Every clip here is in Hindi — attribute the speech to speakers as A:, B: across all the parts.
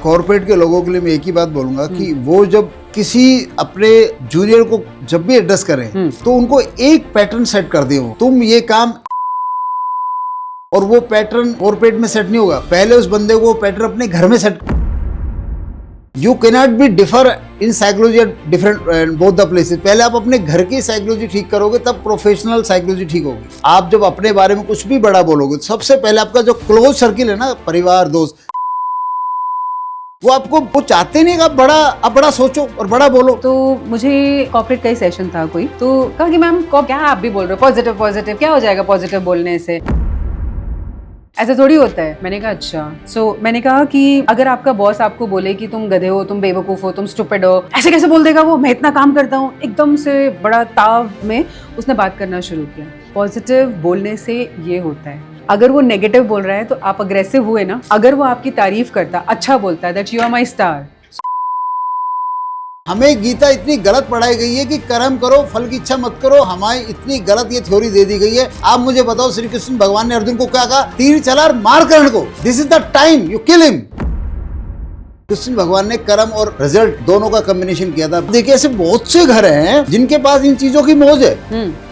A: कॉर्पोरेट के लोगों के लिए मैं एक ही बात बोलूंगा कि वो जब किसी अपने जूनियर को जब भी एड्रेस करें तो उनको एक पैटर्न सेट कर दियो, तुम ये काम, और वो पैटर्न कॉर्पोरेट में सेट नहीं होगा, पहले उस बंदे को वो पैटर्न अपने घर में set. You cannot be differ in psychology different both the places. पहले आप अपने घर की साइकोलॉजी ठीक करोगे तब प्रोफेशनल साइकोलॉजी ठीक होगी। आप जब अपने बारे में कुछ भी बड़ा बोलोगे, सबसे पहले आपका जो क्लोज सर्किल है ना, परिवार, दोस्त, वो चाहते नहीं कि आप बड़ा सोचो और बड़ा बोलो।
B: तो मुझे कॉर्पोरेट का ही सेशन था कोई, तो कहा कि मैम क्या आप भी बोल रहे हो पॉजिटिव क्या हो जाएगा पॉजिटिव बोलने से, ऐसा थोड़ी होता है। मैंने कहा अच्छा। मैंने कहा कि अगर आपका बॉस आपको बोले कि तुम गधे हो, तुम बेवकूफ हो, तुम स्टूपिड हो, ऐसे कैसे बोल देगा वो, मैं इतना काम करता हूँ। एकदम से बड़ा ताव में उसने बात करना शुरू किया। पॉजिटिव बोलने से ये होता है, अगर वो नेगेटिव बोल रहा है तो आप अग्रेसिव हुए ना। अगर वो आपकी तारीफ करता, अच्छा बोलता है, that you are my star.
A: हमें गीता इतनी गलत पढ़ाई गई है कि कर्म करो फल की इच्छा मत करो। हमारी इतनी गलत ये थ्योरी दे दी गई है। आप मुझे बताओ, श्री कृष्ण भगवान ने अर्जुन को क्या कहा? तीर चला और मार कर्ण को, this is the time you kill him. Krishna भगवान ने कर्म और रिजल्ट दोनों का कॉम्बिनेशन किया था। देखिए, ऐसे बहुत से घर हैं जिनके पास इन चीजों की मौज है,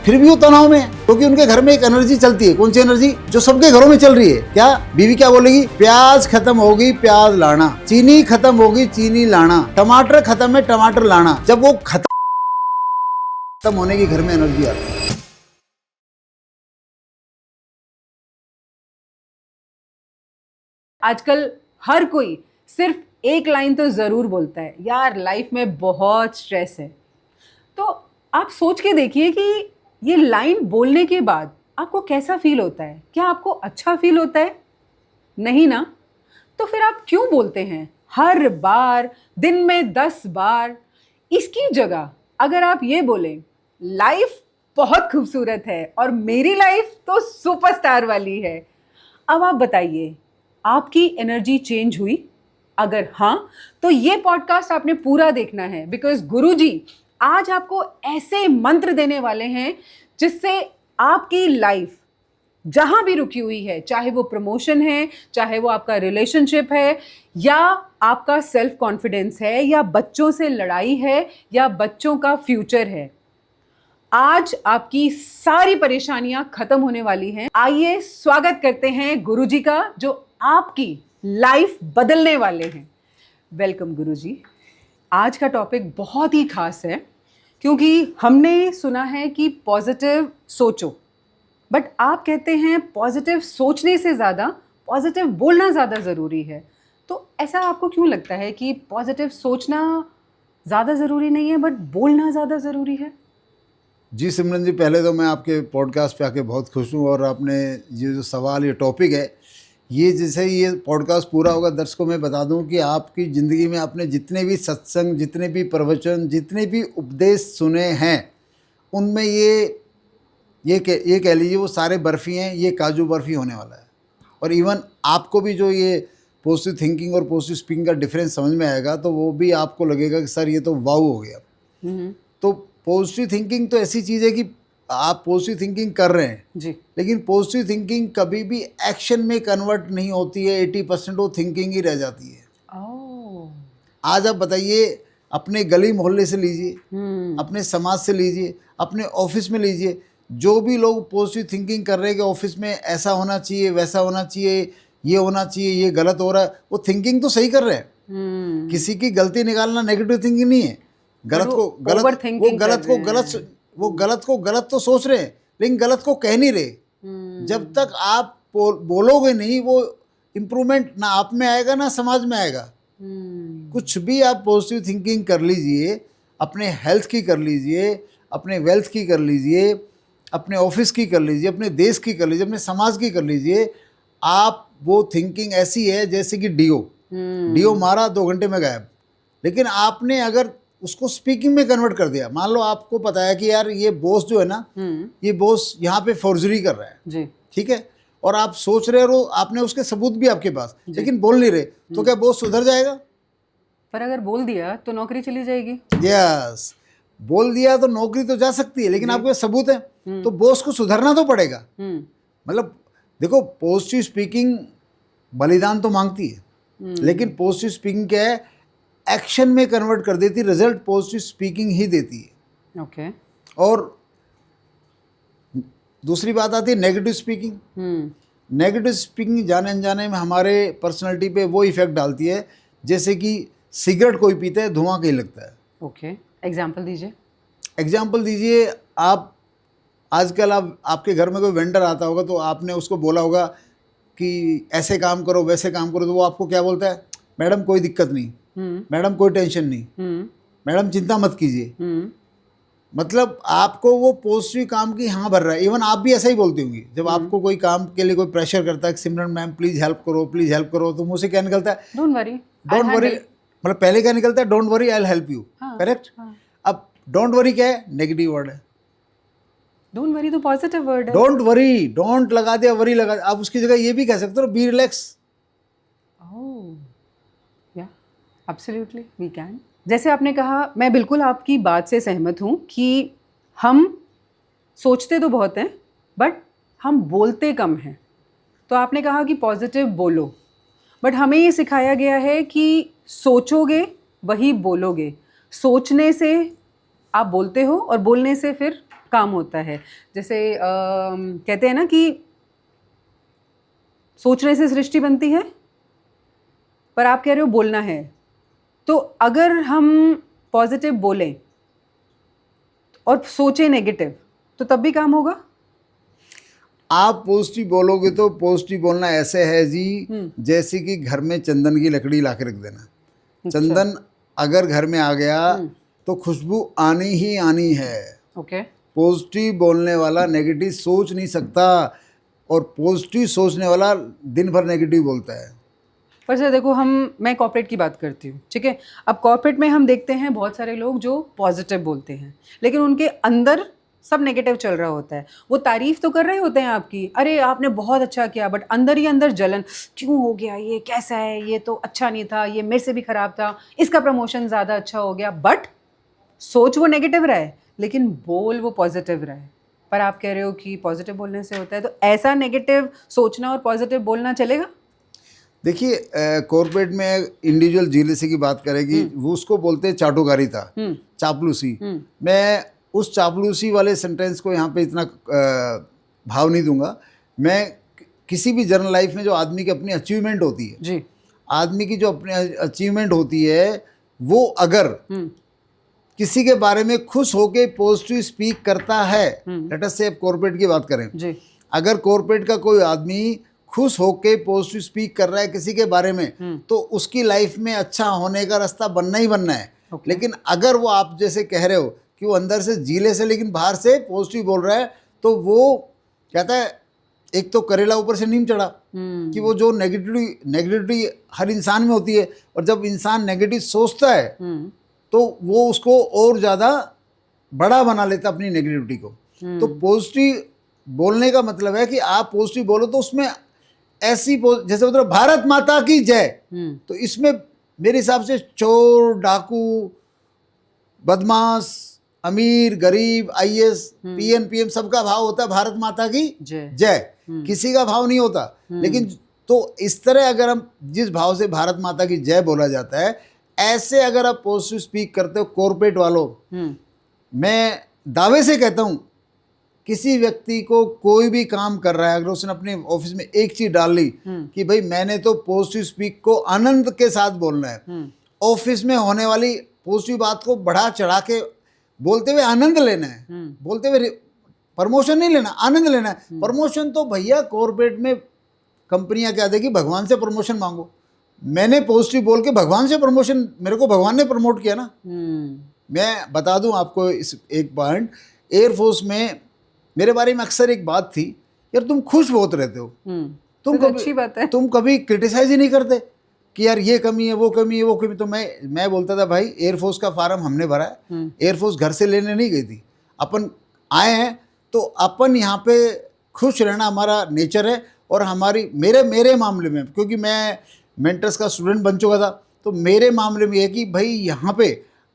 A: फिर भी वो तनाव में है, क्योंकि उनके घर में एक एनर्जी चलती है। कौन सी एनर्जी? जो सबके घरों में चल रही है। क्या बीवी क्या बोलेगी? प्याज खत्म होगी प्याज लाना, चीनी खत्म होगी चीनी लाना, टमाटर खत्म है टमाटर लाना। जब वो खत्म होने की घर में एनर्जी आती है।
B: आजकल हर कोई सिर्फ एक लाइन तो जरूर बोलता है, यार लाइफ में बहुत स्ट्रेस है। तो आप सोच के देखिए कि ये लाइन बोलने के बाद आपको कैसा फील होता है। क्या आपको अच्छा फील होता है? नहीं ना। तो फिर आप क्यों बोलते हैं हर बार, दिन में 10 बार? इसकी जगह अगर आप ये बोलें, लाइफ बहुत खूबसूरत है और मेरी लाइफ तो सुपरस्टार वाली है। अब आप बताइए, आपकी एनर्जी चेंज हुई? अगर हाँ, तो ये पॉडकास्ट आपने पूरा देखना है, बिकॉज गुरुजी आज आपको ऐसे मंत्र देने वाले हैं जिससे आपकी लाइफ जहां भी रुकी हुई है, चाहे वो प्रमोशन है, चाहे वो आपका रिलेशनशिप है, या आपका सेल्फ कॉन्फिडेंस है, या बच्चों से लड़ाई है, या बच्चों का फ्यूचर है, आज आपकी सारी परेशानियां खत्म होने वाली हैं। आइए स्वागत करते हैं गुरुजी का, जो आपकी लाइफ बदलने वाले हैं। वेलकम गुरुजी। आज का टॉपिक बहुत ही खास है, क्योंकि हमने सुना है कि पॉजिटिव सोचो, बट आप कहते हैं पॉजिटिव सोचने से ज़्यादा पॉजिटिव बोलना ज़्यादा ज़रूरी है। तो ऐसा आपको क्यों लगता है कि पॉजिटिव सोचना ज़्यादा ज़रूरी नहीं है, बट बोलना ज़्यादा ज़रूरी है?
A: जी सिमरन जी, पहले तो मैं आपके पॉडकास्ट पे आके बहुत खुश हूँ, और आपने ये जो सवाल, ये टॉपिक है, ये जैसे ही ये पॉडकास्ट पूरा होगा, दर्शकों में बता दूं कि आपकी ज़िंदगी में आपने जितने भी सत्संग, जितने भी प्रवचन, जितने भी उपदेश सुने हैं, उनमें ये कह लीजिए वो सारे बर्फ़ी हैं, ये काजू बर्फ़ी होने वाला है। और इवन आपको भी जो ये पॉजिटिव थिंकिंग और पॉजिटिव स्पीकिंग का डिफरेंस समझ में आएगा, तो वो भी आपको लगेगा कि सर ये तो वाव हो गया। तो पॉजिटिव थिंकिंग तो ऐसी चीज़ है कि आप पॉजिटिव थिंकिंग कर रहे हैं
B: जी,
A: लेकिन पॉजिटिव थिंकिंग कभी भी एक्शन में कन्वर्ट नहीं होती है। 80% वो थिंकिंग ही रह जाती है। आज आप बताइए, अपने गली मोहल्ले से लीजिए, अपने समाज से लीजिए, अपने ऑफिस में लीजिए, जो भी लोग पॉजिटिव थिंकिंग कर रहे हैं कि ऑफिस में ऐसा होना चाहिए, वैसा होना चाहिए, ये होना चाहिए, ये गलत हो रहा है, वो थिंकिंग तो सही कर रहे हैं। किसी की गलती निकालना नेगेटिव थिंकिंग नहीं है। गलत को गलत तो सोच रहे हैं, लेकिन गलत को कह नहीं रहे। जब तक आप बोलोगे नहीं, वो इम्प्रूवमेंट ना आप में आएगा ना समाज में आएगा। कुछ भी आप पॉजिटिव थिंकिंग कर लीजिए, अपने हेल्थ की कर लीजिए, अपने वेल्थ की कर लीजिए, अपने ऑफिस की कर लीजिए, अपने देश की कर लीजिए, अपने समाज की कर लीजिए। आप वो थिंकिंग ऐसी है जैसे कि डीओ मारा 2 घंटे में गायब। लेकिन आपने अगर उसको स्पीकिंग में कन्वर्ट कर दिया, मान लो आपको पता है कि यार ये बॉस जो है ना, ये बॉस यहाँ पे फोर्जरी कर रहा है जी, ठीक है, और आप सोच रहे हो, आपने उसके सबूत भी आपके पास, लेकिन बोल नहीं रहे, तो क्या बॉस सुधर जाएगा?
B: पर अगर बोल दिया तो नौकरी चली जाएगी।
A: यस, बोल दिया तो नौकरी तो जा सकती है, लेकिन आपके सबूत है, तो बॉस को सुधरना तो पड़ेगा। मतलब देखो, पॉजिटिव स्पीकिंग बलिदान तो मांगती है। लेकिन पॉजिटिव स्पीकिंग क्या है, एक्शन में कन्वर्ट कर देती, रिजल्ट पॉजिटिव स्पीकिंग ही देती है।
B: ओके।
A: और दूसरी बात आती है नेगेटिव स्पीकिंग। नेगेटिव स्पीकिंग जाने अनजाने में हमारे पर्सनैलिटी पे वो इफेक्ट डालती है, जैसे कि सिगरेट कोई पीता है, धुआं कहीं लगता है।
B: ओके, एग्जाम्पल दीजिए।
A: एग्जाम्पल दीजिए, आप आजकल आपके घर में कोई वेंडर आता होगा तो आपने उसको बोला होगा कि ऐसे काम करो वैसे काम करो, तो वो आपको क्या बोलता है, मैडम कोई दिक्कत नहीं, मैडम कोई टेंशन नहीं, मैडम चिंता मत कीजिए। मतलब आपको वो पॉजिटिव काम की हाँ भर रहा है। इवन आप भी ऐसा ही बोलती होंगी, जब आपको कोई काम के लिए कोई प्रेशर करता है, सिमरन मैम प्लीज हेल्प करो, प्लीज हेल्प करो, तो मुझसे क्या निकलता है,
B: डोंट वरी,
A: डोंट वरी। मतलब पहले क्या निकलता है, don't worry I will help you, correct. अब डोंट वरी क्या है, नेगेटिव वर्ड है।
B: डोंट वरी तो पॉजिटिव वर्ड है।
A: डोंट वरी, डोंट लगा दिया, वरी लगा दिया। आप उसकी जगह ये भी कह सकते हो, बी रिलैक्स।
B: ओह या एब्सोल्युटली वी कैन। जैसे आपने कहा, मैं बिल्कुल आपकी बात से सहमत हूँ कि हम सोचते तो बहुत हैं बट हम बोलते कम हैं। तो आपने कहा कि पॉजिटिव बोलो, बट हमें ये सिखाया गया है कि सोचोगे वही बोलोगे। सोचने से आप बोलते हो और बोलने से फिर काम होता है। जैसे कहते हैं ना कि सोचने से सृष्टि बनती है, पर आप कह रहे हो बोलना है। तो अगर हम पॉजिटिव बोलें और सोचें नेगेटिव, तो तब भी काम होगा।
A: आप पॉजिटिव बोलोगे तो पॉजिटिव बोलना ऐसे है जी, जैसे कि घर में चंदन की लकड़ी ला के रख देना। चंदन अगर घर में आ गया तो खुशबू आनी ही आनी है।
B: ओके।
A: पॉजिटिव बोलने वाला नेगेटिव सोच नहीं सकता, और पॉजिटिव सोचने वाला दिन भर नेगेटिव बोलता है।
B: पर सर देखो, मैं कॉर्पोरेट की बात करती हूँ, ठीक है। अब कॉर्पोरेट में हम देखते हैं बहुत सारे लोग जो पॉजिटिव बोलते हैं, लेकिन उनके अंदर सब नेगेटिव चल रहा होता है। वो तारीफ तो कर रहे होते हैं आपकी, अरे आपने बहुत अच्छा किया, बट अंदर ही अंदर जलन, क्यों हो गया ये, कैसा है, ये तो अच्छा नहीं था, ये मेरे से भी खराब था, इसका प्रमोशन ज़्यादा अच्छा हो गया। बट सोच वो नेगेटिव रहा है, लेकिन बोल वो पॉजिटिव रहा है। पर आप कह रहे हो कि पॉजिटिव बोलने से होता है, तो ऐसा नेगेटिव सोचना और पॉजिटिव बोलना चलेगा?
A: देखिए, कॉर्पोरेट में इंडिविजुअल जीलेसी की बात करेगी, वो उसको बोलते हैं चाटुकारिता, चापलूसी। मैं उस चापलूसी वाले सेंटेंस को यहाँ पे इतना भाव नहीं दूंगा। मैं किसी भी जर्नल लाइफ में जो आदमी की अपनी अचीवमेंट होती है
B: जी,
A: आदमी की जो अपनी अचीवमेंट होती है, वो अगर किसी के बारे में खुश होके पॉजिटिव स्पीक करता है, लेट अस से कॉर्पोरेट की बात करें
B: जी,
A: अगर कॉर्पोरेट का कोई आदमी खुश होके पॉजिटिव स्पीक कर रहा है किसी के बारे में, तो उसकी लाइफ में अच्छा होने का रास्ता बनना ही बनना है। लेकिन अगर वो आप जैसे कह रहे हो कि वो अंदर से जीले से लेकिन बाहर से पॉजिटिव बोल रहा है, तो वो कहता है, एक तो करेला ऊपर से नीम चढ़ा, कि वो जो नेगेटिविटी हर इंसान में होती है, और जब इंसान नेगेटिव सोचता है तो वो उसको और ज़्यादा बड़ा बना लेता अपनी नेगेटिविटी को। तो पॉजिटिव बोलने का मतलब है कि आप पॉजिटिव बोलो तो उसमें ऐसी जैसे मतलब भारत माता की जय, तो इसमें मेरे हिसाब से चोर, डाकू, बदमाश, अमीर, गरीब, आईएएस, पीएन, पीएम, सबका भाव होता है भारत माता की जय। किसी का भाव नहीं होता। लेकिन तो इस तरह अगर हम जिस भाव से भारत माता की जय बोला जाता है, ऐसे अगर आप पॉजिटिव स्पीक करते हो कॉर्पोरेट वालों, मैं दावे से कहता हूं, किसी व्यक्ति को कोई भी काम कर रहा है, अगर उसने अपने ऑफिस में एक चीज डाल ली कि भाई मैंने तो पॉजिटिव स्पीक को आनंद के साथ बोलना है, ऑफिस में होने वाली पॉजिटिव बात को बढ़ा चढ़ा के बोलते हुए आनंद लेना है, बोलते हुए प्रमोशन नहीं लेना, आनंद लेना है। प्रमोशन तो भैया कॉर्पोरेट में कंपनियां क्या देगी, भगवान से प्रमोशन मांगो। मैंने पॉजिटिव बोल के भगवान से प्रमोशन, मेरे को भगवान ने प्रमोट किया ना। मैं बता दूं आपको इस एक पॉइंट, एयरफोर्स में मेरे बारे में अक्सर एक बात थी, यार तुम खुश बहुत रहते हो, तुम कभी
B: अच्छी बात है,
A: तुम कभी क्रिटिसाइज ही नहीं करते कि यार ये कमी है, वो कमी है, वो कमी। तो मैं बोलता था, भाई एयरफोर्स का फार्म हमने भरा है, एयरफोर्स घर से लेने नहीं गई थी, अपन आए हैं, तो अपन यहाँ पे खुश रहना हमारा नेचर है। और हमारी मेरे मामले में, क्योंकि मैं मेंटर्स का स्टूडेंट बन चुका था, तो मेरे मामले में ये कि भाई यहाँ पे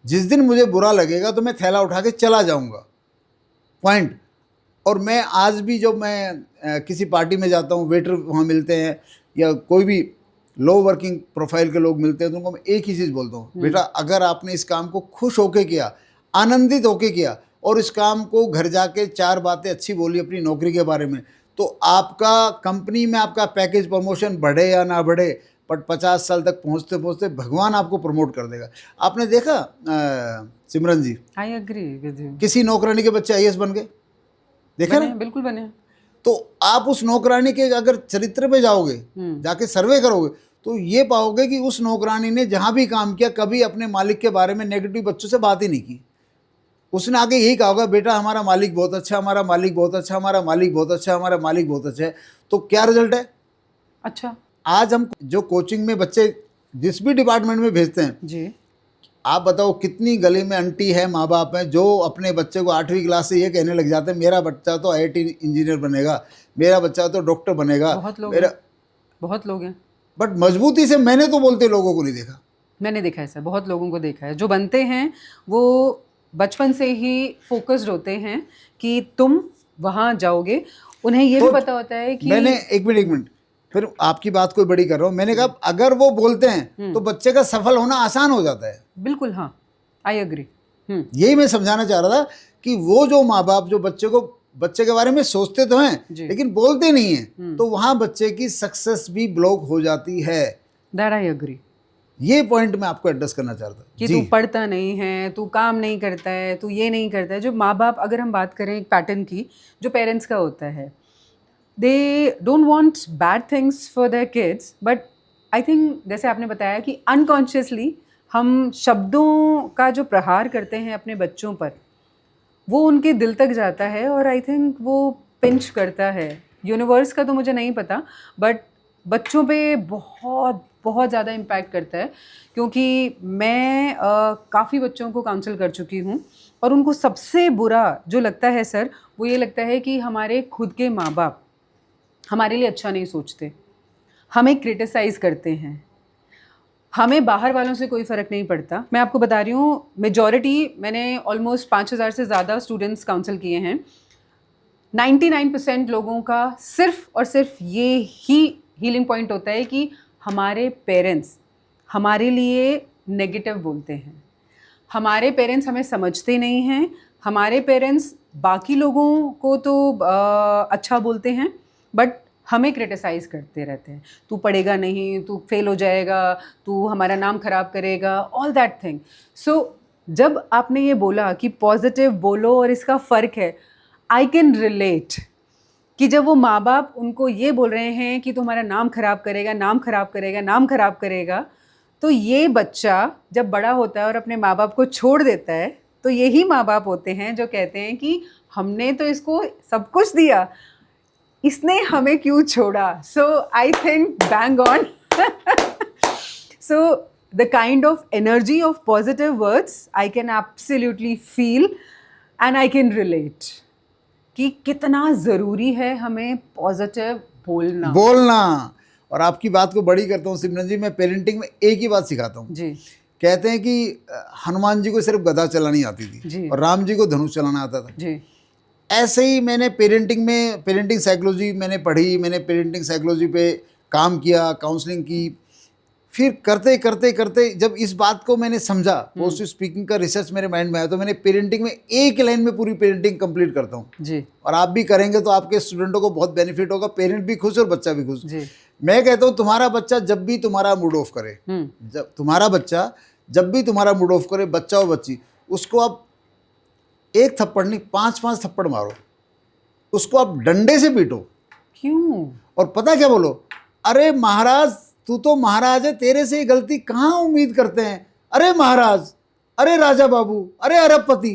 A: जिस दिन मुझे बुरा लगेगा तो मैं थैला उठा के चला जाऊँगा, पॉइंट। और मैं आज भी जब मैं किसी पार्टी में जाता हूँ, वेटर वहाँ मिलते हैं या कोई भी लो वर्किंग प्रोफाइल के लोग मिलते हैं तो उनको मैं एक ही चीज़ बोलता हूँ, बेटा अगर आपने इस काम को खुश होके किया, आनंदित होके किया और इस काम को घर जाके 4 बातें अच्छी बोली अपनी नौकरी के बारे में, तो आपका कंपनी में आपका पैकेज प्रमोशन बढ़े या ना बढ़े, बट 50 साल तक पहुँचते पहुँचते भगवान आपको प्रमोट कर देगा। आपने देखा सिमरन जी,
B: आई एग्री विद यू।
A: किसी नौकरानी के बच्चे आईएएस बन गए, देखा ना?
B: बिल्कुल बने।
A: तो आप उस नौकरानी के अगर चरित्र पे जाओगे, जाके सर्वे करोगे, तो ये पाओगे कि उस नौकरानी ने जहाँ भी काम किया कभी अपने मालिक के बारे में नेगेटिव बच्चों से बात ही नहीं की। उसने आगे यही कहा होगा, बेटा हमारा मालिक बहुत अच्छा, हमारा मालिक बहुत अच्छा, हमारा मालिक बहुत अच्छा, हमारा मालिक बहुत अच्छा है। तो क्या रिजल्ट है?
B: अच्छा
A: आज हम जो कोचिंग में बच्चे जिस भी डिपार्टमेंट में भेजते हैं
B: जी,
A: आप बताओ कितनी गली में आंटी है, माँ बाप हैं जो अपने बच्चे को 8वीं क्लास से ये कहने लग जाते हैं मेरा बच्चा तो आईआईटी इंजीनियर बनेगा, मेरा बच्चा तो डॉक्टर बनेगा,
B: बहुत लोग हैं।
A: बट मजबूती से मैंने तो बोलते लोगों को नहीं देखा।
B: मैंने देखा है सर, बहुत लोगों को देखा है। जो बनते हैं वो बचपन से ही फोकस्ड होते हैं कि तुम वहाँ जाओगे। उन्हें ये भी पता होता है कि
A: मैंने एक मिनट फिर आपकी बात कोई बड़ी कर रहा हूँ, मैंने कहा अगर वो बोलते हैं तो बच्चे का सफल होना आसान हो जाता है।
B: बिल्कुल, हाँ, आई एग्री।
A: यही मैं समझाना चाह रहा था कि वो जो माँ बाप जो बच्चे के बारे में सोचते तो हैं लेकिन बोलते नहीं हैं, तो वहाँ बच्चे की सक्सेस भी ब्लॉक हो जाती है।
B: That I agree.
A: ये पॉइंट मैं आपको एड्रेस करना चाहता
B: कि तू पढ़ता नहीं है, तू काम नहीं करता है, तू ये नहीं करता है। जो माँ बाप, अगर हम बात करें एक पैटर्न की जो पेरेंट्स का होता है, they don't want bad things for their kids, but I think जैसे आपने बताया कि अनकॉन्शियसली हम शब्दों का जो प्रहार करते हैं अपने बच्चों पर, वो उनके दिल तक जाता है और आई थिंक वो पिंच करता है। यूनिवर्स का तो मुझे नहीं पता, बट बच्चों पे बहुत बहुत ज़्यादा इम्पैक्ट करता है। क्योंकि मैं काफ़ी बच्चों को काउंसिल कर चुकी हूँ और उनको सबसे बुरा जो लगता है सर, वो ये लगता है कि हमारे खुद के माँ बाप हमारे लिए अच्छा नहीं सोचते, हमें क्रिटिसाइज़ करते हैं। हमें बाहर वालों से कोई फ़र्क नहीं पड़ता। मैं आपको बता रही हूँ, मेजॉरिटी, मैंने ऑलमोस्ट 5000 से ज़्यादा स्टूडेंट्स काउंसिल किए हैं। 99% लोगों का सिर्फ और सिर्फ ये ही हीलिंग पॉइंट होता है कि हमारे पेरेंट्स हमारे लिए नेगेटिव बोलते हैं, हमारे पेरेंट्स हमें समझते नहीं हैं, हमारे पेरेंट्स बाकी लोगों को तो अच्छा बोलते हैं बट हमें क्रिटिसाइज़ करते रहते हैं। तू पढ़ेगा नहीं, तू फेल हो जाएगा, तू हमारा नाम ख़राब करेगा, ऑल दैट थिंग। सो जब आपने ये बोला कि पॉजिटिव बोलो और इसका फ़र्क है, आई कैन रिलेट कि जब वो माँ बाप उनको ये बोल रहे हैं कि तुम्हारा नाम ख़राब करेगा, नाम ख़राब करेगा, नाम ख़राब करेगा, तो ये बच्चा जब बड़ा होता है और अपने माँ बाप को छोड़ देता है, तो यही माँ बाप होते हैं जो कहते हैं कि हमने तो इसको सब कुछ दिया, इसने हमें क्यों छोड़ा। So I think bang on. So the kind of energy of positive words I can absolutely feel and I can relate कि कितना ज़रूरी है हमें पॉजिटिव बोलना।
A: और आपकी बात को बड़ी करता हूँ सिमरन जी, मैं पेरेंटिंग में एक ही बात सिखाता हूँ
B: जी।
A: कहते हैं कि हनुमान जी को सिर्फ गदा चलानी आती थी और राम जी को धनुष चलाना आता था
B: जी।
A: ऐसे ही मैंने पेरेंटिंग साइकोलॉजी मैंने पढ़ी, मैंने पेरेंटिंग साइकोलॉजी पे काम किया, काउंसलिंग की। फिर करते करते करते जब इस बात को मैंने समझा, पॉजिटिव स्पीकिंग का रिसर्च मेरे माइंड में आया, तो मैंने पेरेंटिंग में एक लाइन में पूरी पेरेंटिंग कंप्लीट करता हूँ
B: जी।
A: और आप भी करेंगे तो आपके स्टूडेंटों को बहुत बेनिफिट होगा, पेरेंट भी खुश और बच्चा भी खुश।
B: जी।
A: मैं कहता हूँ तुम्हारा बच्चा जब भी तुम्हारा मूड ऑफ करे, जब भी तुम्हारा मूड ऑफ करे, बच्चा हो बच्ची, उसको आप एक थप्पड़ नहीं 5-5 थप्पड़ मारो, उसको आप डंडे से पीटो।
B: क्यों?
A: और पता क्या बोलो, अरे महाराज तू तो महाराज है, तेरे से ये गलती कहाँ उम्मीद करते हैं, अरे महाराज, अरे राजा बाबू, अरे अरबपति।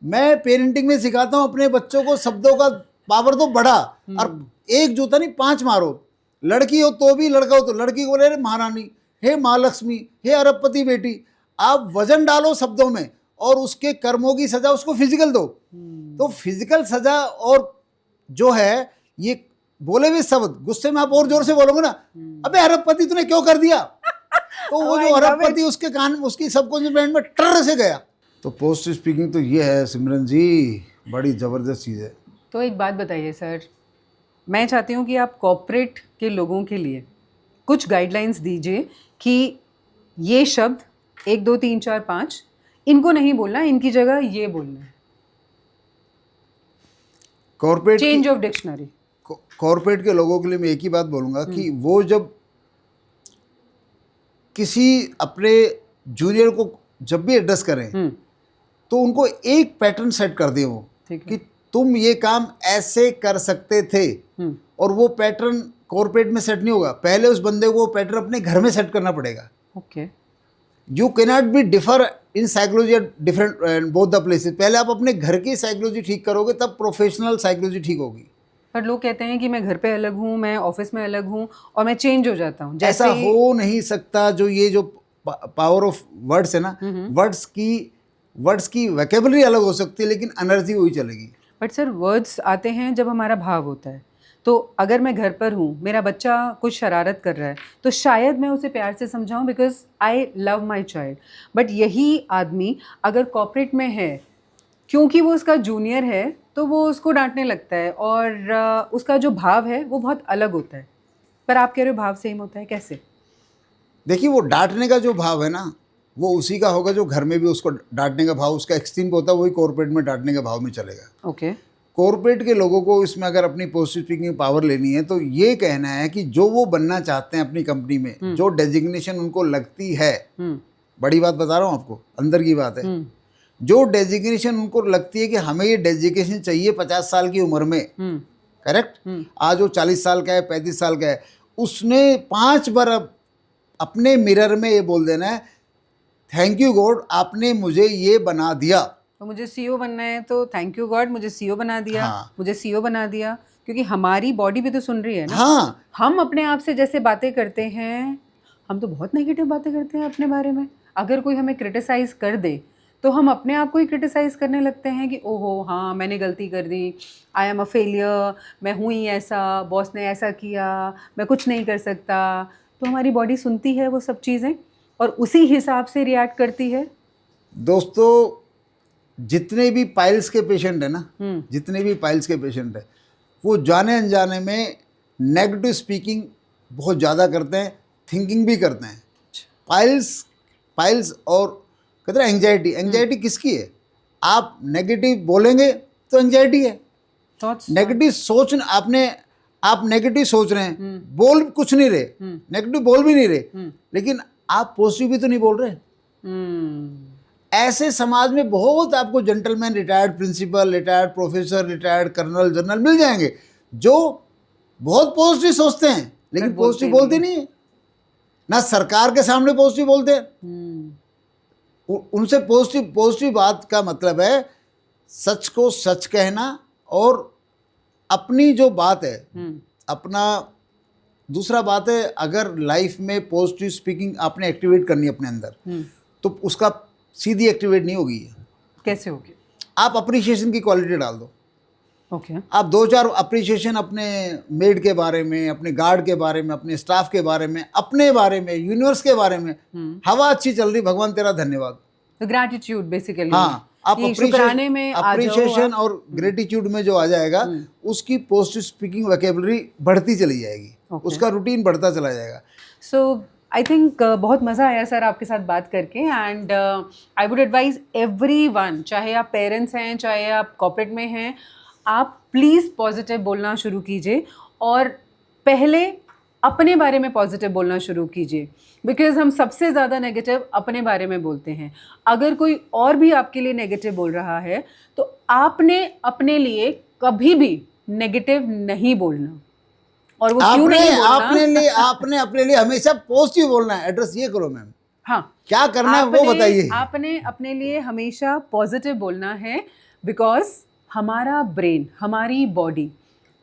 A: मैं पेरेंटिंग में सिखाता हूँ अपने बच्चों को शब्दों का पावर तो बढ़ा, और एक जूता नहीं 5 मारो। लड़की हो तो भी, लड़का हो तो लड़की को बोले अरे महारानी, हे महालक्ष्मी, हे अरबपति बेटी। आप वजन डालो शब्दों में और उसके कर्मों की सजा उसको फिजिकल दो। तो फिजिकल सजा और जो है ये बोले हुए शब्द, गुस्से में आप और जोर से बोलोगे ना, अबे अरबपति तूने क्यों कर दिया, तो वो जो अरबपति उसके कान, उसकी सबकॉन्शियस माइंड में टर से गया। तो पॉजिटिव स्पीकिंग तो ये है सिमरन जी, बड़ी ज़बरदस्त चीज़ है।
B: तो एक बात बताइए सर, मैं चाहती हूँ कि आप कॉर्पोरेट के लोगों के लिए कुछ गाइडलाइंस दीजिए कि ये शब्द 1 2 3 4 5 इनको नहीं बोलना, इनकी जगह ये बोलना है।
A: Corporate
B: change of dictionary.
A: Corporate के लोगों के लिए मैं एक ही बात बोलूँगा कि वो जब किसी अपने जूनियर को जब भी एड्रेस करें तो उनको एक पैटर्न सेट कर दें वो कि तुम ये काम ऐसे कर सकते थे, और वो पैटर्न कॉर्पोरेट में सेट नहीं होगा। पहले उस बंदे को वो पैटर्न अपने घर में सेट करना पड़ेगा।
B: Okay,
A: you cannot be differ in psychology different both the places. पहले आप अपने घर की साइकोलॉजी ठीक करोगे तब प्रोफेशनल साइकोलॉजी ठीक होगी।
B: पर लोग कहते हैं कि मैं घर पे अलग हूँ, मैं ऑफिस में अलग हूँ और मैं चेंज हो जाता हूँ।
A: ऐसा हो नहीं सकता। जो ये जो पावर ऑफ वर्ड्स है ना, वर्ड्स की वोकैबुलरी अलग हो सकती है लेकिन एनर्जी वही चलेगी।
B: बट सर वर्ड्स आते हैं जब हमारा भाव होता है। तो अगर मैं घर पर हूँ, मेरा बच्चा कुछ शरारत कर रहा है, तो शायद मैं उसे प्यार से समझाऊँ because I love my child. But यही आदमी अगर कॉर्पोरेट में है, क्योंकि वो उसका जूनियर है, तो वो उसको डांटने लगता है और उसका जो भाव है वो बहुत अलग होता है। पर आप कह रहे हो भाव सेम होता है, कैसे?
A: देखिए, वो डांटने का जो भाव है ना, वो उसी का होगा जो घर में भी उसको डांटने का भाव उसका एक्सट्रीम पे होता है, वही कॉर्पोरेट में डांटने के भाव में चलेगा।
B: ओके।
A: कॉर्पोरेट के लोगों को इसमें अगर अपनी पॉजिटिव स्पीकिंग पावर लेनी है तो ये कहना है कि जो वो बनना चाहते हैं अपनी कंपनी में, जो डेजिग्नेशन उनको लगती है, बड़ी बात बता रहा हूँ आपको, अंदर की बात है, जो डेजिग्नेशन उनको लगती है कि हमें ये डेजिग्नेशन चाहिए 50 साल की उम्र में, करेक्ट, आज वो 40 साल का है, 35 साल का है, उसने 5 बार अपने मिरर में ये बोल देना है, थैंक यू गॉड आपने मुझे ये बना दिया।
B: तो मुझे सीईओ बनना है तो थैंक यू गॉड मुझे सीईओ बना दिया।
A: हाँ।
B: मुझे सीईओ बना दिया, क्योंकि हमारी बॉडी भी तो सुन रही है ना।
A: हाँ,
B: हम अपने आप से जैसे बातें करते हैं, हम तो बहुत नेगेटिव बातें करते हैं अपने बारे में। अगर कोई हमें क्रिटिसाइज़ कर दे तो हम अपने आप को ही क्रिटिसाइज़ करने लगते हैं कि ओहो हाँ मैंने गलती कर दी, आई एम अ फेलियर, मैं हूँ ही ऐसा, बॉस ने ऐसा किया, मैं कुछ नहीं कर सकता। तो हमारी बॉडी सुनती है वो सब चीज़ें और उसी हिसाब से रिएक्ट करती है।
A: दोस्तों, जितने भी पाइल्स के पेशेंट है ना, जितने भी पाइल्स के पेशेंट है, वो जाने अनजाने में नेगेटिव स्पीकिंग बहुत ज़्यादा करते हैं, थिंकिंग भी करते हैं। पाइल्स और कहते हैं एंजाइटी किसकी है? आप नेगेटिव बोलेंगे तो एंजाइटी है। नेगेटिव सोच आप नेगेटिव सोच रहे हैं, बोल कुछ नहीं रहे, नेगेटिव बोल भी नहीं रहे, लेकिन आप पॉजिटिव भी तो नहीं बोल रहे। ऐसे समाज में बहुत आपको gentleman, retired principal, retired professor, retired colonel, general मिल जाएंगे जो बहुत पॉजिटिव सोचते हैं लेकिन पॉजिटिव बोलते नहीं है, ना सरकार के सामने पॉजिटिव बोलते हैं। उनसे पॉजिटिव बात का मतलब है सच को सच कहना और अपनी जो बात है अपना। दूसरा बात है, अगर लाइफ में पॉजिटिव स्पीकिंग आपने एक्टिवेट करनी है अपने अंदर, तो उसका सीधी एक्टिवेट नहीं होगी।
B: कैसे होगी? आप
A: अप्रिशिएशन की क्वालिटी डाल दो।
B: ओके।
A: आप 2-4 अप्रिशिएशन अपने मेड के बारे में, अपने गार्ड के बारे में, अपने स्टाफ के बारे में, अपने बारे में, यूनिवर्स के बारे में, हवा अच्छी चल रही, भगवान तेरा धन्यवाद।
B: तो ग्रैटिट्यूड बेसिकली।
A: हाँ, आप
B: शुक्राने में
A: अप्रिशिएशन और ग्रेटिट्यूड में जो आ जाएगा, उसकी पॉजिटिव स्पीकिंग वोकैबुलरी बढ़ती चली जाएगी, उसका रूटीन बढ़ता चला जाएगा।
B: सो आई थिंक बहुत मज़ा आया सर आपके साथ बात करके। And I would advise everyone, चाहे आप पेरेंट्स हैं, चाहे आप कॉर्पोरेट में हैं, आप प्लीज़ पॉजिटिव बोलना शुरू कीजिए और पहले अपने बारे में पॉजिटिव बोलना शुरू कीजिए, बिकॉज़ हम सबसे ज़्यादा नेगेटिव अपने बारे में बोलते हैं। अगर कोई और भी आपके लिए नेगेटिव बोल रहा है तो आपने अपने लिए कभी भी नेगेटिव नहीं बोलना। और वो क्यों नहीं बोलना?
A: आपने अपने लिए हमेशा पॉजिटिव बोलना है। एड्रेस ये करो मैम।
B: हाँ,
A: क्या करना है वो बताइए।
B: आपने अपने लिए हमेशा पॉजिटिव बोलना है, बिकॉज हमारा ब्रेन, हमारी बॉडी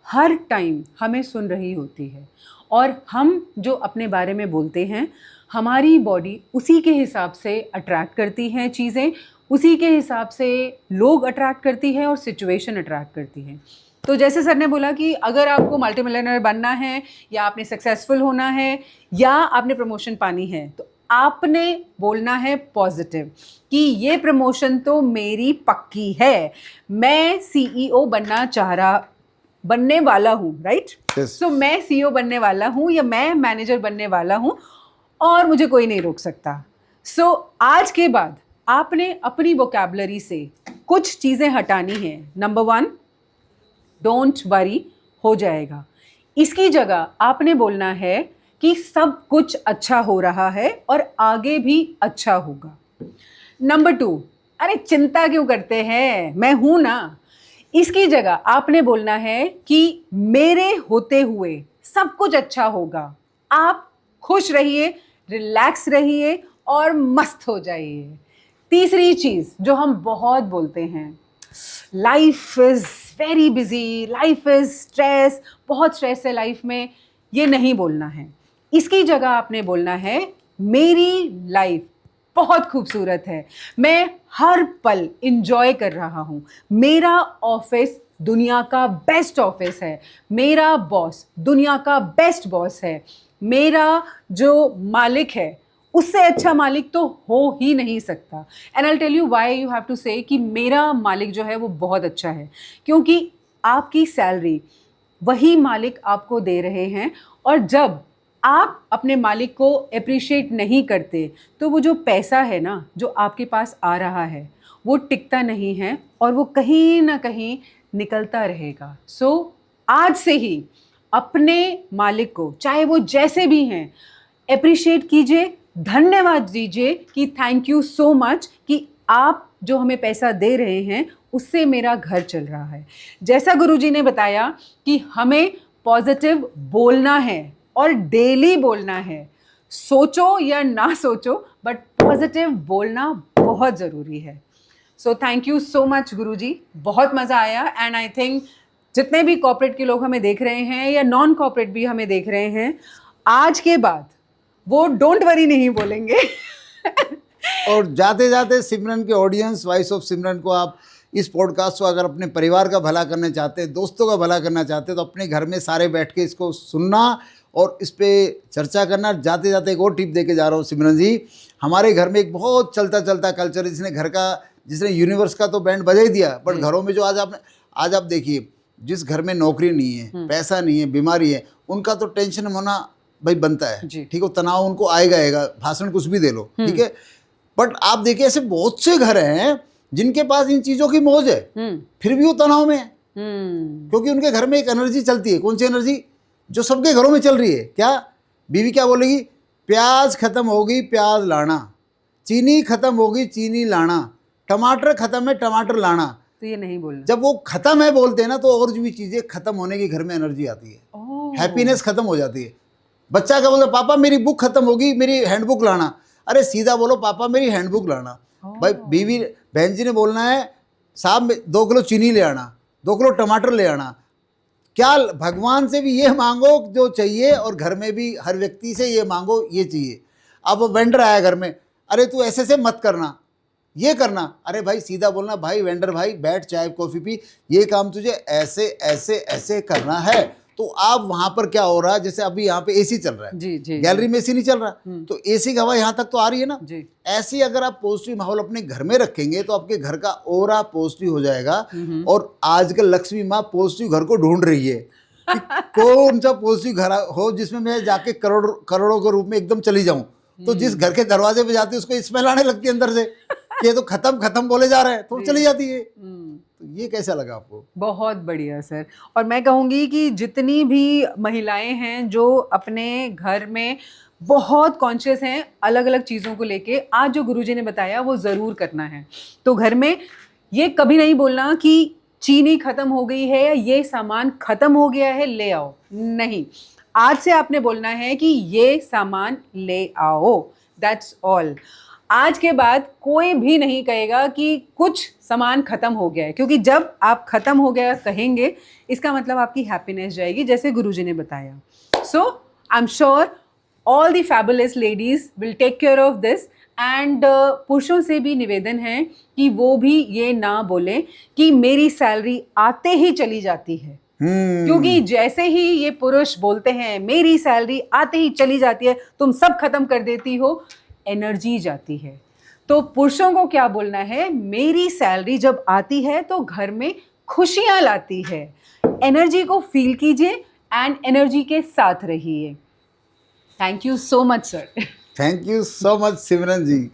B: हर टाइम हमें सुन रही होती है और हम जो अपने बारे में बोलते हैं, हमारी बॉडी उसी के हिसाब से अट्रैक्ट करती हैं चीज़ें, उसी के हिसाब से लोग अट्रैक्ट करती है और सिचुएशन अट्रैक्ट करती है। तो जैसे सर ने बोला कि अगर आपको मल्टी मिलियनर बनना है या आपने सक्सेसफुल होना है या आपने प्रमोशन पानी है, तो आपने बोलना है पॉजिटिव कि ये प्रमोशन तो मेरी पक्की है, मैं सीईओ बनना चाह रहा बनने वाला हूँ, राइट?
A: Yes.
B: सो मैं सीईओ बनने वाला हूँ या मैं मैनेजर बनने वाला हूँ और मुझे कोई नहीं रोक सकता। सो आज के बाद आपने अपनी वोकैबुलरी से कुछ चीज़ें हटानी है। नंबर 1, डोंट वरी, हो जाएगा। इसकी जगह आपने बोलना है कि सब कुछ अच्छा हो रहा है और आगे भी अच्छा होगा। नंबर 2, अरे चिंता क्यों करते हैं, मैं हूं ना। इसकी जगह आपने बोलना है कि मेरे होते हुए सब कुछ अच्छा होगा। आप खुश रहिए, रिलैक्स रहिए और मस्त हो जाइए। तीसरी चीज जो हम बहुत बोलते हैं, life is very busy, life is stress, बहुत स्ट्रेस है लाइफ में, ये नहीं बोलना है। इसकी जगह आपने बोलना है मेरी लाइफ बहुत खूबसूरत है, मैं हर पल इंजॉय कर रहा हूँ, मेरा ऑफिस दुनिया का बेस्ट ऑफिस है, मेरा बॉस दुनिया का बेस्ट बॉस है, मेरा जो मालिक है उससे अच्छा मालिक तो हो ही नहीं सकता। And I tell you why you have to say कि मेरा मालिक जो है वो बहुत अच्छा है, क्योंकि आपकी सैलरी वही मालिक आपको दे रहे हैं। और जब आप अपने मालिक को अप्रिशिएट नहीं करते तो वो जो पैसा है ना जो आपके पास आ रहा है वो टिकता नहीं है और वो कहीं ना कहीं निकलता रहेगा। सो आज से ही अपने मालिक को, चाहे वो जैसे भी हैं, अप्रिशिएट कीजिए, धन्यवाद दीजिए कि थैंक यू सो मच कि आप जो हमें पैसा दे रहे हैं उससे मेरा घर चल रहा है। जैसा गुरुजी ने बताया कि हमें पॉजिटिव बोलना है और डेली बोलना है, सोचो या ना सोचो बट पॉजिटिव बोलना बहुत ज़रूरी है। So thank you so much Guruji, बहुत मज़ा आया। एंड आई थिंक जितने भी कॉर्पोरेट के लोग हमें देख रहे हैं या नॉन कॉर्पोरेट भी हमें देख रहे हैं, आज के बाद वो डोंट वरी नहीं बोलेंगे।
A: और जाते जाते सिमरन के ऑडियंस, वॉइस ऑफ सिमरन को, आप इस पॉडकास्ट को अगर अपने परिवार का भला करना चाहते हैं, दोस्तों का भला करना चाहते हैं, तो अपने घर में सारे बैठ के इसको सुनना और इस पर चर्चा करना। जाते जाते एक और टिप दे के जा रहा हूँ सिमरन जी, हमारे घर में एक बहुत चलता चलता कल्चर, जिसने यूनिवर्स का तो बैंड बजा ही दिया, बट घरों में जो आज आप देखिए, जिस घर में नौकरी नहीं है, पैसा नहीं है, बीमारी है, उनका तो टेंशन होना भाई बनता है, ठीक है, तनाव उनको आएगा, भाषण कुछ भी दे लो, ठीक है। बट आप देखिए ऐसे बहुत से घर हैं जिनके पास इन चीजों की मौज है, फिर भी वो तनाव में है, क्योंकि उनके घर में एक एनर्जी चलती है। कौन सी एनर्जी? जो सबके घरों में चल रही है। क्या? बीवी क्या बोलेगी? प्याज खत्म होगी, प्याज लाना, चीनी खत्म होगी, चीनी लाना, टमाटर खत्म है, टमाटर लाना।
B: तो ये नहीं बोलना।
A: जब वो खत्म है बोलते हैं ना, तो और भी चीजें खत्म होने की घर में एनर्जी आती है, हैप्पीनेस खत्म हो जाती है। बच्चा क्या बोलता है? पापा मेरी बुक खत्म होगी, मेरी हैंडबुक लाना। अरे सीधा बोलो, पापा मेरी हैंडबुक लाना। भाई बीवी बहन जी ने बोलना है, साहब 2 किलो चीनी ले आना, 2 किलो टमाटर ले आना। क्या भगवान से भी ये मांगो जो चाहिए, और घर में भी हर व्यक्ति से ये मांगो ये चाहिए। अब वेंडर आया घर में, अरे तू ऐसे से मत करना, ये करना। अरे भाई सीधा बोलना, भाई वेंडर भाई बैठ, चाय कॉफ़ी पी, ये काम तुझे ऐसे ऐसे ऐसे करना है। तो आप वहां पर क्या हो रहा है, जैसे अभी यहाँ पे एसी चल रहा है, गैलरी में एसी नहीं चल रहा, तो एसी की हवा यहाँ तक तो आ रही है ना। ऐसे ही अगर आप पॉजिटिव माहौल अपने घर में रखेंगे तो आपके घर का ऑरा पॉजिटिव हो जाएगा। और आजकल लक्ष्मी माँ पॉजिटिव घर को ढूंढ रही है कि कौन सा पॉजिटिव घर हो जिसमें मैं जाके करोड़ों के रूप में एकदम चली जाऊं। तो जिस घर के दरवाजे पे जाती है उसको स्मेल आने लगती है अंदर से कि ये तो खत्म बोले जा रहे हैं, तो चली जाती है। तो ये कैसा लगा आपको?
B: बहुत बढ़िया सर। और मैं कहूँगी कि जितनी भी महिलाएं हैं जो अपने घर में बहुत कॉन्शियस हैं अलग अलग चीज़ों को लेके, आज जो गुरुजी ने बताया वो ज़रूर करना है। तो घर में ये कभी नहीं बोलना कि चीनी ख़त्म हो गई है या ये सामान ख़त्म हो गया है ले आओ, नहीं। आज से आपने बोलना है कि ये सामान ले आओ, दैट्स ऑल। आज के बाद कोई भी नहीं कहेगा कि कुछ सामान ख़त्म हो गया है, क्योंकि जब आप ख़त्म हो गया कहेंगे इसका मतलब आपकी हैप्पीनेस जाएगी, जैसे गुरुजी ने बताया। So I am sure all the fabulous ladies will take care of this. And पुरुषों से भी निवेदन है कि वो भी ये ना बोलें कि मेरी सैलरी आते ही चली जाती है, क्योंकि जैसे ही ये पुरुष बोलते हैं मेरी सैलरी आते ही चली जाती है, तुम सब खत्म कर देती हो, एनर्जी जाती है। तो पुरुषों को क्या बोलना है? मेरी सैलरी जब आती है तो घर में खुशियाँ लाती है। एनर्जी को फील कीजिए एंड एनर्जी के साथ रहिए। Thank you so much sir.
A: Thank you so much Simran ji.